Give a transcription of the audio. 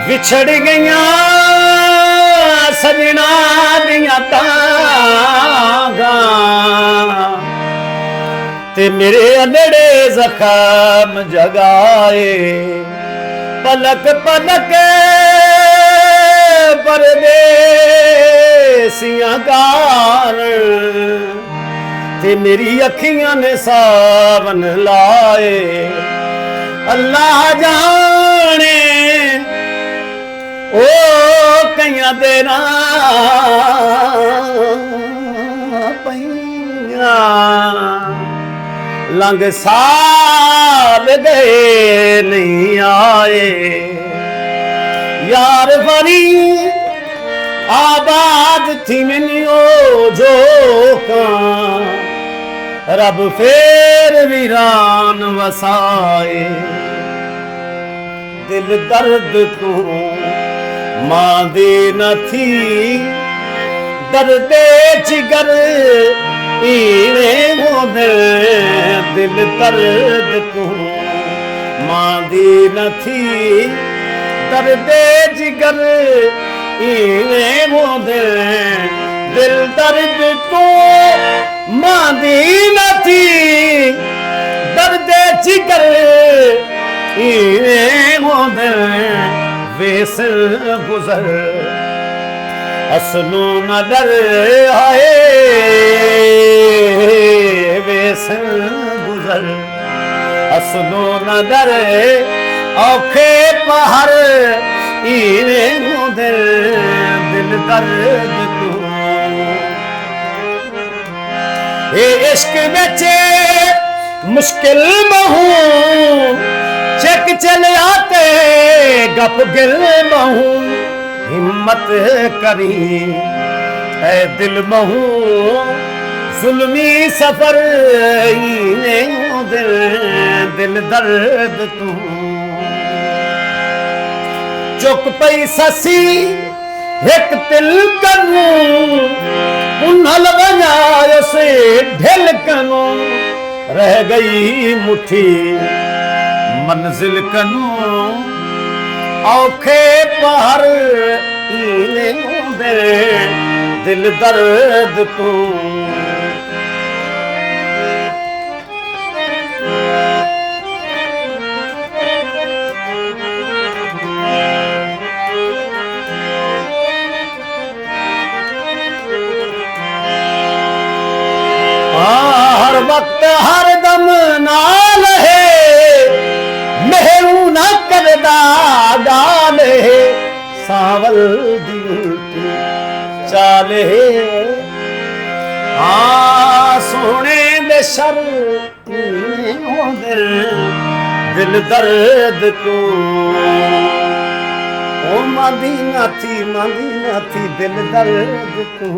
विछड़ गईया सजना दियां तांगा ते मेरे अनड़े जख्म जगाए पलक पलक परदेसियां कार ते मेरी अखियां ने सावन लाए अल्लाह जाने ओ कईयां देना पईयां लंघ साल गए नहीं आए यार बड़ी आबाद थी मैनियो जो रब फेर वीरान वसाए दिल दर्द तू मां दी न थी दर्दे जिगर इने मोदे दिल दर्द तू मां दी न थी दर्दे जिगर इने मोदे दिल दर्द तू मां दी न थी दर्दे जिगर इने मोदे वेस गुजर असलू न डर आए वेस गुजर असलू न डर औखे पहाड़ इने मोदे दिल दर्द तू ये इश्क बचे मुश्किल महू चेक चले आते गप गिल महू हिम्मत करी ऐ दिल महू जुल्मी सफर दिल दर्द तू चुक पई ससी एक तिल कनू उन्हल वञायो से ढिल कनू रह गई मुट्ठी मंजिल कनू औखे पहाड़ इने दे दिल दर्द तू हर वक्त हर दम नाल है मेहरू न करदा गाल है सावल दिल चाल है सोने दे शर दिल दर्द तू ओ मदीना थी दिल दर्द तू